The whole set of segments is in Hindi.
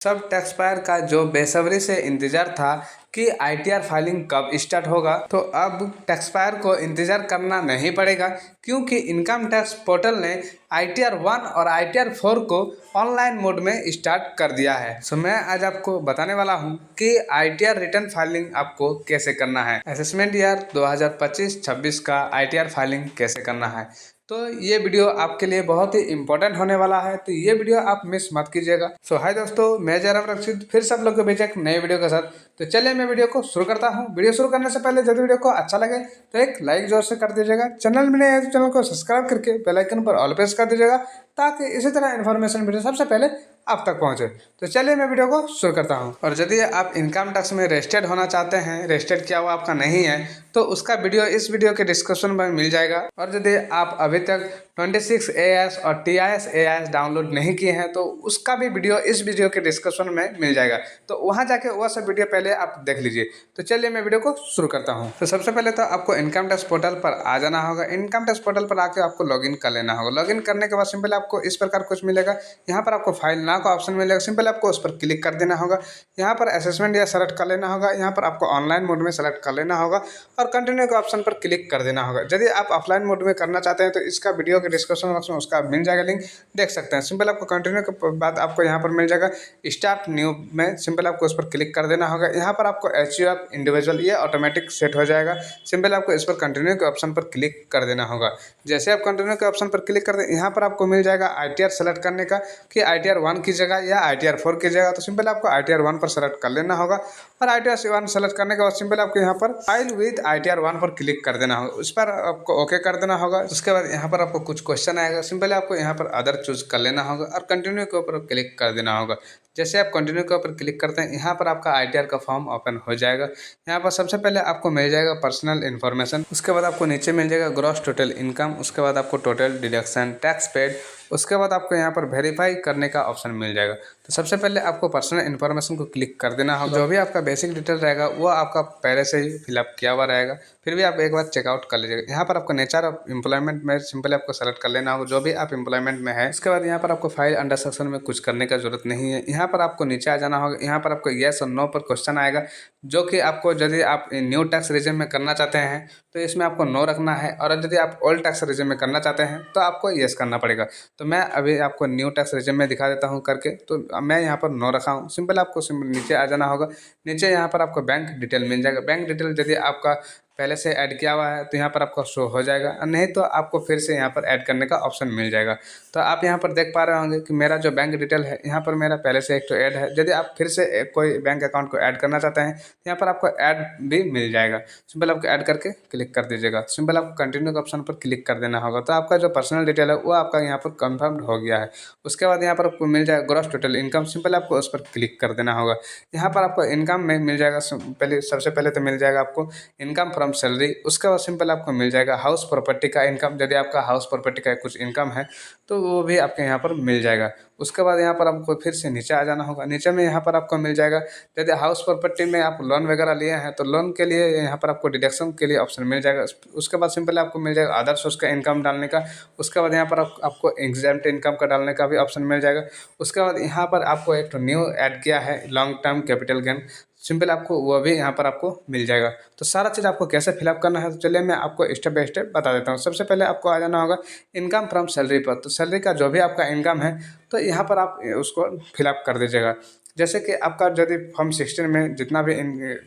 सब टैक्स पेयर का जो बेसब्री से इंतजार था कि आईटीआर फाइलिंग कब स्टार्ट होगा, तो अब टैक्स पेयर को इंतजार करना नहीं पड़ेगा, क्योंकि इनकम टैक्स पोर्टल ने आईटीआर 1 और आईटीआर 4 को ऑनलाइन मोड में स्टार्ट कर दिया है। सो मैं आज आपको बताने वाला हूं कि आईटीआर रिटर्न फाइलिंग आपको कैसे करना है, असेसमेंट ईयर 2025-26 का आईटीआर फाइलिंग कैसे करना है। तो ये वीडियो आपके लिए बहुत ही इंपॉर्टेंट होने वाला है, तो ये वीडियो आप मिस मत कीजिएगा। सो हाय दोस्तों, मैं जयराम रक्षित फिर सब लोग के बीच एक नए वीडियो के साथ। तो चलिए मैं वीडियो को शुरू करता हूँ। वीडियो शुरू करने से पहले यदि वीडियो को अच्छा लगे तो एक लाइक जोर से कर दीजिएगा। चैनल में नए हैं तो चैनल को सब्सक्राइब करके बेल आइकन पर ऑल प्रेस कर दीजिएगा, ताकि इसी तरह इन्फॉर्मेशन वीडियो सबसे पहले आप तक पहुंचे। तो चलिए मैं वीडियो को शुरू करता हूं। और यदि आप इनकम टैक्स में रजिस्टर्ड होना चाहते हैं, रजिस्टर्ड किया हुआ आपका नहीं है, तो उसका वीडियो इस वीडियो के डिस्क्रिप्शन में मिल जाएगा। और यदि आप अभी तक 26 AS और TIS AS डाउनलोड नहीं किए हैं, तो उसका भी वीडियो इस वीडियो के डिस्क्रिप्शन में मिल जाएगा, तो वहां जाके वह सब वीडियो पहले आप देख लीजिए। तो चलिए मैं वीडियो को शुरू करता हूं। तो सबसे पहले तो आपको इनकम टैक्स पोर्टल पर आ जाना होगा। इनकम टैक्स पोर्टल पर आके आपको लॉगिन कर लेना होगा। लॉगिन करने के बाद सिंपल आपको इस प्रकार कुछ मिलेगा। यहाँ पर आपको फाइल नाउ का ऑप्शन मिलेगा, सिंपल आपको उस पर क्लिक कर देना होगा। यहाँ पर असेसमेंट या सेलेक्ट कर लेना होगा। यहाँ पर आपको ऑनलाइन मोड में सेलेक्ट कर लेना होगा और कंटिन्यू के ऑप्शन पर क्लिक कर देना होगा। यदि आप ऑफलाइन मोड में करना चाहते हैं तो इसका वीडियो के डिस्क्रिप्शन बॉक्स में उसका मिल जाएगा, लिंक देख सकते हैं। सिंपल आपको कंटिन्यू के बाद आपको यहाँ पर मिल जाएगा स्टार्ट न्यू में, सिंपल आपको उस पर क्लिक कर देना होगा। यहाँ पर आपको HUF इंडिविजुअल ये ऑटोमेटिक सेट हो जाएगा। सिंपल आपको इस पर कंटिन्यू के ऑप्शन पर क्लिक कर देना होगा। जैसे आप कंटिन्यू के ऑप्शन पर क्लिक कर दें, यहाँ पर आपको मिल जाएगा ITR सेलेक्ट करने का कि ITR 1 की जगह या ITR 4 की जगह। तो सिंपल आपको ITR 1 पर सेलेक्ट कर लेना होगा और ITR 1 सेलेक्ट करने के बाद सिंपल आपको यहाँ पर फाइल विद ITR 1 पर क्लिक कर देना होगा। उस पर आपको ओके कर देना होगा। उसके बाद यहाँ पर आपको कुछ क्वेश्चन आएगा, सिंपल आपको यहाँ पर अदर चूज कर लेना होगा और कंटिन्यू के ऊपर क्लिक कर देना होगा। जैसे आप कंटिन्यू के ऊपर क्लिक करते हैं, यहाँ पर आपका ITR का फॉर्म ओपन हो जाएगा। यहाँ पर सबसे पहले आपको मिल जाएगा पर्सनल इन्फॉर्मेशन, उसके बाद आपको नीचे मिल जाएगा ग्रॉस टोटल इनकम, उसके बाद आपको टोटल डिडक्शन टैक्स पेड, उसके बाद आपको यहाँ पर वेरीफाई करने का ऑप्शन मिल जाएगा। तो सबसे पहले आपको पर्सनल इन्फॉर्मेशन को क्लिक कर देना होगा। जो भी आपका बेसिक डिटेल रहेगा वो आपका पहले से ही फिलअप किया हुआ रहेगा, फिर भी आप एक बार चेकआउट कर लीजिएगा। यहाँ पर आपको नेचर ऑफ एम्प्लॉयमेंट में सिंपली आपको सेलेक्ट कर लेना होगा, जो भी आप एम्प्लॉयमेंट में है। इसके बाद यहाँ पर आपको फाइल अंडर सेक्शन में कुछ करने का जरूरत नहीं है। यहाँ पर आपको नीचे आ जाना होगा। यहाँ पर आपको येस और नो पर क्वेश्चन आएगा, जो कि आपको यदि आप न्यू टैक्स रिजिम में करना चाहते हैं तो इसमें आपको नो रखना है, और यदि आप ओल्ड टैक्स रिजिम में करना चाहते हैं तो आपको येस करना पड़ेगा। तो मैं अभी आपको न्यू टैक्स रिजिम में दिखा देता हूं करके, तो मैं यहाँ पर नो रखा हूँ। सिंपल आपको नीचे आ जाना होगा। नीचे यहाँ पर आपको बैंक डिटेल मिल जाएगा। बैंक डिटेल यदि आपका पहले से ऐड किया हुआ है तो यहाँ पर आपको शो हो जाएगा, और नहीं तो आपको फिर से यहाँ पर ऐड करने का ऑप्शन मिल जाएगा। तो आप यहाँ पर देख पा रहे होंगे कि मेरा जो बैंक डिटेल है यहाँ पर मेरा पहले से एक तो ऐड है। यदि आप फिर से कोई बैंक अकाउंट को ऐड करना चाहते हैं तो यहाँ पर आपको ऐड भी मिल जाएगा। सिंपल आपको ऐड करके क्लिक कर दीजिएगा। सिंपल आपको कंटिन्यू के ऑप्शन पर क्लिक कर देना होगा। तो आपका जो पर्सनल डिटेल है वो आपका यहाँ पर कंफर्म हो गया है। उसके बाद यहाँ पर आपको मिल जाएगा ग्रॉस टोटल इनकम, सिंपल आपको उस पर क्लिक कर देना होगा। यहाँ पर आपको इनकम में मिल जाएगा, सबसे पहले तो मिल जाएगा आपको इनकम फ्रॉम सैलरी। उसके बाद सिंपल आपको मिल जाएगा हाउस प्रॉपर्टी का इनकम, यदि आपका हाउस प्रॉपर्टी का कुछ इनकम है तो वो भी आपके यहाँ पर मिल जाएगा। उसके बाद यहाँ पर आपको फिर से नीचे आ जाना होगा। नीचे में यहाँ पर आपको मिल जाएगा यदि हाउस प्रॉपर्टी में आप लोन वगैरह लिए हैं तो लोन के लिए यहाँ पर आपको डिडक्शन के लिए ऑप्शन मिल जाएगा। उसके बाद सिंपल आपको मिल जाएगा अदर सोर्स का इनकम डालने का। उसके बाद यहाँ पर आपको एग्जेम्प्ट इनकम का डालने का भी ऑप्शन मिल जाएगा। उसके बाद यहाँ पर आपको एक न्यू ऐड किया है long term capital gain, simple आपको वो भी यहाँ पर आपको मिल जाएगा। तो सारा चीज़ आपको कैसे फिलअप करना है तो चलिए मैं आपको स्टेप बाय स्टेप बता देता हूँ। सबसे पहले आपको आ जाना होगा इनकम फ्रॉम सैलरी पर। तो सैलरी का जो भी आपका इनकम है तो यहाँ पर आप उसको फिलअप कर दीजिएगा। जैसे कि आपका यदि फॉर्म 16 में जितना भी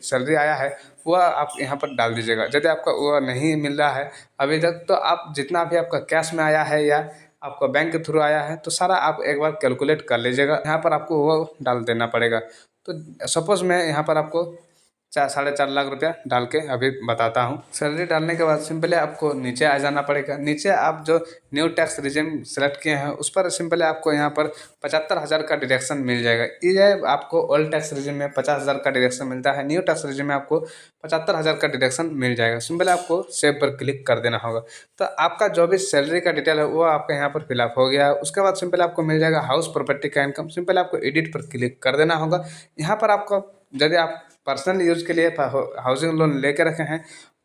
सैलरी आया है वह आप यहाँ पर डाल दीजिएगा। यदि आपका वह नहीं मिल रहा है अभी तक, तो आप जितना भी आपका कैश में आया है या आपका बैंक के थ्रू आया है तो सारा आप एक बार कैलकुलेट कर लीजिएगा। यहाँ पर आपको वो डाल देना पड़ेगा। तो सपोज़ मैं यहाँ पर आपको 4.5 लाख रुपया डाल के अभी बताता हूँ। सैलरी डालने के बाद सिंपली आपको नीचे आ जाना पड़ेगा। नीचे आप जो न्यू टैक्स रिजिम सेलेक्ट किए हैं उस पर सिंपली आपको यहाँ पर 75,000 का डिडक्शन मिल जाएगा। ये आपको ओल्ड टैक्स रिजिम में 50,000 का डिडक्शन मिलता है, न्यू टैक्स रिजिम में आपको 75,000 का डिडक्शन मिल जाएगा। सिंपली आपको सेव पर क्लिक कर देना होगा। तो आपका जो भी सैलरी का डिटेल है वो आपका यहाँ पर फिलअप हो गया है। उसके बाद सिंपल आपको मिल जाएगा हाउस प्रॉपर्टी का इनकम, सिंपल आपको एडिट पर क्लिक कर देना होगा। यहाँ पर आपको यदि आप पर्सनल यूज़ के लिए हाउसिंग लोन लेके रखे हैं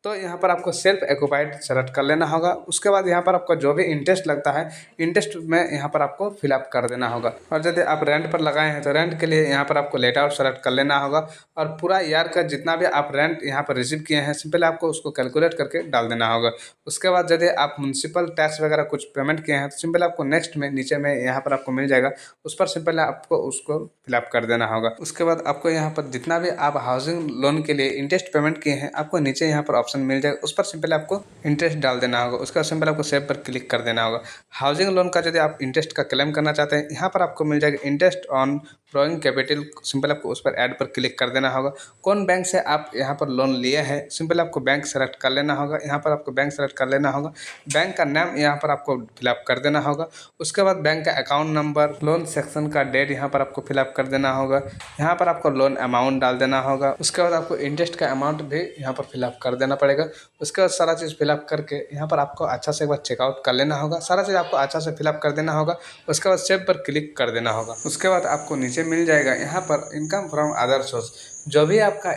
तो यहाँ पर आपको सेल्फ एक्यूपाइड सेलेक्ट कर लेना होगा। उसके बाद यहाँ पर आपको जो भी इंटरेस्ट लगता है, इंटरेस्ट में यहाँ पर आपको फिलअप कर देना होगा। और यदि आप रेंट पर लगाए हैं तो रेंट के लिए यहाँ पर आपको लेट आउट सेलेक्ट कर लेना होगा। और पूरा ईयर का जितना भी आप रेंट यहाँ पर रिसीव किए हैं, सिंपल आपको उसको कैलकुलेट करके डाल देना होगा। उसके बाद यदि आप म्यूनसिपल टैक्स वगैरह कुछ पेमेंट किए हैं तो सिंपल आपको नेक्स्ट में नीचे में यहाँ पर आपको मिल जाएगा, उस पर सिंपल आपको उसको फिलअप कर देना होगा। उसके बाद आपको यहाँ पर जितना भी आप हाउसिंग लोन के लिए इंटरेस्ट पेमेंट किए हैं, आपको नीचे यहाँ पर ऑप्शन मिल जाएगा, उस पर सिंपल आपको इंटरेस्ट डाल देना होगा। उसका सिंपल आपको सेव पर क्लिक कर देना होगा। हाउसिंग लोन का यदि आप इंटरेस्ट का क्लेम करना चाहते हैं, यहाँ पर आपको मिल जाएगा interest on borrowing capital, simple आपको उस पर ऐड पर क्लिक कर देना होगा। कौन बैंक से आप यहाँ पर लोन लिए हैं, सिंपल आपको बैंक सेलेक्ट कर लेना होगा। यहाँ पर आपको बैंक सेलेक्ट कर लेना होगा। बैंक का नाम यहाँ पर आपको फिलअप कर देना होगा। उसके बाद बैंक का अकाउंट नंबर, लोन सेक्शन का डेट यहाँ पर आपको फिलअप कर देना होगा। यहाँ पर आपको लोन अमाउंट डाल देना होगा। उसके बाद आपको इंटरेस्ट का अमाउंट भी यहाँ पर फिलअप कर देना पड़ेगा। उसके बाद सारा चीज़ फिलअप करके यहाँ पर आपको अच्छा से एक बार चेकआउट कर लेना होगा। सारा चीज़ आपको अच्छा से फिलअप कर देना होगा। उसके बाद सेव पर क्लिक कर देना होगा। उसके बाद आपको नीचे मिल जाएगा यहाँ पर इनकम फ्रॉम अदर सोर्स, जो भी आपका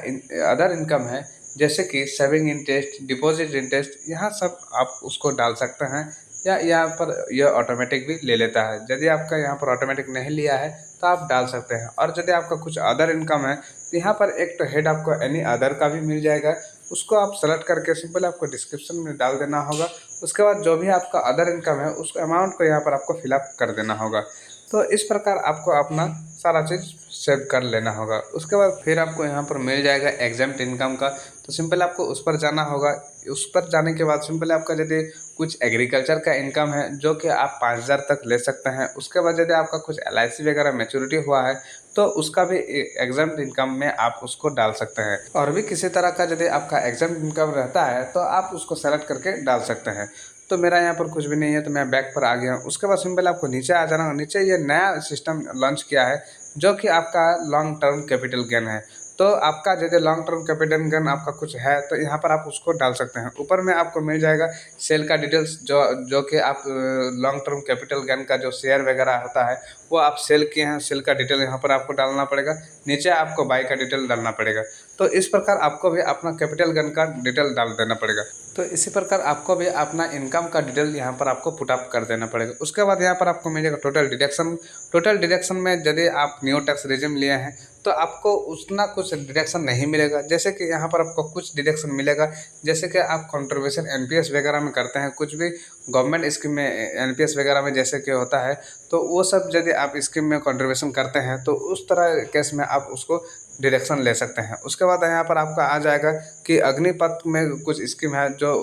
अदर इनकम है, जैसे कि सेविंग इंटरेस्ट, डिपॉजिट इंटरेस्ट, यहाँ सब आप उसको डाल सकते हैं, या यहाँ पर यह ऑटोमेटिक भी ले लेता है। यदि आपका यहाँ पर ऑटोमेटिक नहीं लिया है तो आप डाल सकते हैं। और यदि आपका कुछ अदर इनकम है तो यहाँ पर एक तो हेड आपको एनी अदर का भी मिल जाएगा, उसको आप सेलेक्ट करके सिंपल आपको डिस्क्रिप्शन में डाल देना होगा। उसके बाद जो भी आपका अदर इनकम है उस अमाउंट को यहाँ पर आपको फिलअप कर देना होगा। तो इस प्रकार आपको अपना सारा चीज़ सेव कर लेना होगा। उसके बाद फिर आपको यहाँ पर मिल जाएगा एग्जाम्प्ट इनकम का, तो सिंपल आपको उस पर जाना होगा। उस पर जाने के बाद सिंपल आपका यदि कुछ एग्रीकल्चर का इनकम है जो कि आप 5000 तक ले सकते हैं। उसके बाद यदि आपका कुछ LIC वगैरह मैच्योरिटी हुआ है तो उसका भी एग्जाम्प्ट इनकम में आप उसको डाल सकते हैं। और भी किसी तरह का यदि आपका एग्जाम्प्ट इनकम रहता है तो आप उसको सेलेक्ट करके डाल सकते हैं। तो मेरा यहाँ पर कुछ भी नहीं है तो मैं बैक पर आ गया हूँ। उसके बाद सिंपल आपको नीचे आ जाना। नीचे ये नया सिस्टम लॉन्च किया है जो कि आपका लॉन्ग टर्म कैपिटल गेन है। तो आपका यदि लॉन्ग टर्म कैपिटल गेन आपका कुछ है तो यहाँ पर आप उसको डाल सकते हैं। ऊपर में आपको मिल जाएगा सेल का डिटेल्स, जो कि आप लॉन्ग टर्म कैपिटल गेन का जो शेयर वगैरह होता है वो आप सेल किए हैं, सेल का डिटेल यहाँ पर आपको डालना पड़ेगा। नीचे आपको बाई का डिटेल डालना पड़ेगा। तो इस प्रकार आपको भी अपना कैपिटल गेन का डिटेल डाल देना पड़ेगा। तो इसी प्रकार आपको भी अपना इनकम का डिटेल यहाँ पर आपको पुटअप कर देना पड़ेगा। उसके बाद यहाँ पर आपको मिलेगा टोटल डिडक्शन। टोटल डिडक्शन में यदि आप न्यू टैक्स रेजिम लिए हैं तो आपको उतना कुछ डिडक्शन नहीं मिलेगा। जैसे कि यहाँ पर आपको कुछ डिडक्शन मिलेगा, जैसे कि आप कंट्रीब्यूशन NPS वगैरह में करते हैं, कुछ भी गवर्नमेंट स्कीम में NPS वगैरह में जैसे कि होता है, तो वो सब यदि आप स्कीम में कंट्रीब्यूशन करते हैं तो उस तरह केस में आप उसको डिडक्शन ले सकते हैं। उसके बाद यहाँ पर आपका आ जाएगा कि अग्निपथ में कुछ स्कीम है जो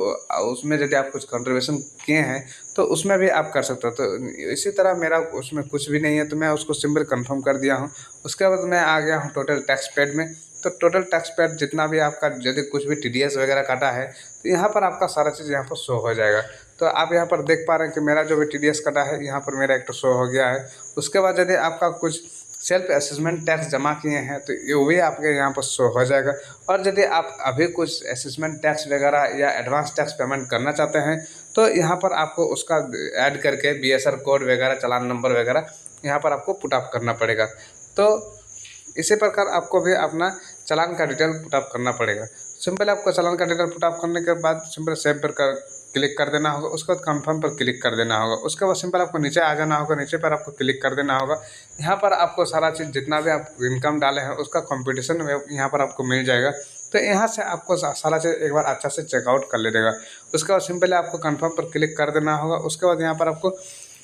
उसमें यदि आप कुछ कंट्रीब्यूशन किए हैं तो उसमें भी आप कर सकते हो। तो इसी तरह मेरा उसमें कुछ भी नहीं है तो मैं उसको सिंपल कंफर्म कर दिया हूँ। उसके बाद मैं आ गया हूँ टोटल टैक्स पेड में। तो टोटल टैक्स पेड जितना भी आपका यदि कुछ भी TDS वगैरह काटा है तो यहाँ पर आपका सारा चीज़ यहाँ पर शो हो जाएगा। तो आप यहाँ पर देख पा रहे हैं कि मेरा जो भी TDS कटा है यहाँ पर मेरा एक तो शो हो गया है। उसके बाद यदि आपका कुछ सेल्फ असेसमेंट टैक्स जमा किए हैं तो ये भी आपके यहाँ पर शो हो जाएगा। और यदि आप अभी कुछ असेसमेंट टैक्स वगैरह या एडवांस टैक्स पेमेंट करना चाहते हैं तो यहाँ पर आपको उसका ऐड करके BSR कोड वगैरह, चालान नंबर वगैरह यहाँ पर आपको पुटअप करना पड़ेगा। तो इसी प्रकार आपको भी अपना चालान का डिटेल पुटअप करना पड़ेगा। सिंपल आपको चालान का डिटेल पुटअप करने के बाद सिंपल सेव पर क्लिक कर देना होगा। उसके बाद कंफर्म पर क्लिक कर देना होगा। उसके बाद सिंपल आपको नीचे आ जाना होगा। नीचे पर आपको क्लिक कर देना होगा। यहाँ पर आपको सारा चीज़ जितना भी आप इनकम डाले हैं उसका कंपटीशन में यहाँ पर आपको मिल जाएगा। तो यहाँ से आपको सारा चीज़ एक बार अच्छा से चेकआउट कर लेगा। उसके बाद सिंपल आपको कंफर्म पर क्लिक कर देना होगा। उसके बाद यहाँ पर आपको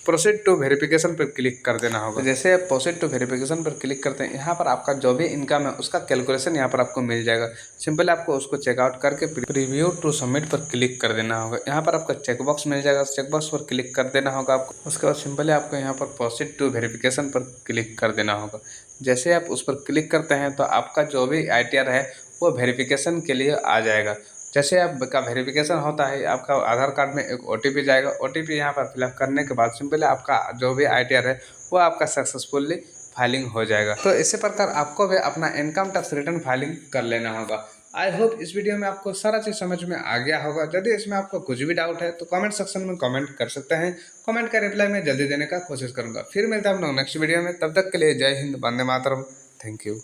प्रोसीड टू वेरिफिकेशन पर क्लिक कर देना होगा। जैसे आप प्रोसीड टू वेरिफिकेशन पर क्लिक करते हैं यहाँ पर आपका जो भी इनकम है उसका कैलकुलेशन यहाँ पर आपको मिल जाएगा। सिंपल आपको उसको चेकआउट करके प्रीव्यू टू सबमिट पर क्लिक कर देना होगा। यहाँ पर आपका चेकबॉक्स मिल जाएगा, चेकबॉक्स पर क्लिक कर देना होगा आपको। उसके बाद सिंपली आपको यहाँ पर प्रोसीड टू वेरिफिकेशन पर क्लिक कर देना होगा। जैसे आप उस पर क्लिक करते हैं तो आपका जो भी ITR है वो वेरिफिकेशन के लिए आ जाएगा। जैसे आपका वेरिफिकेशन होता है आपका आधार कार्ड में एक OTP जाएगा। OTP यहाँ पर फिलअप करने के बाद सिंपली आपका जो भी ITR है वो आपका सक्सेसफुली फाइलिंग हो जाएगा। तो इसी प्रकार आपको भी अपना इनकम टैक्स रिटर्न फाइलिंग कर लेना होगा। आई होप इस वीडियो में आपको सारा चीज़ समझ में आ गया होगा। यदि इसमें आपको कुछ भी डाउट है तो कमेंट सेक्शन में कमेंट कर सकते हैं। कमेंट का रिप्लाई मैं जल्दी देने का कोशिश करूँगा। फिर मिलता हूँ नेक्स्ट वीडियो में। तब तक के लिए जय हिंद, वंदे मातरम। Thank you.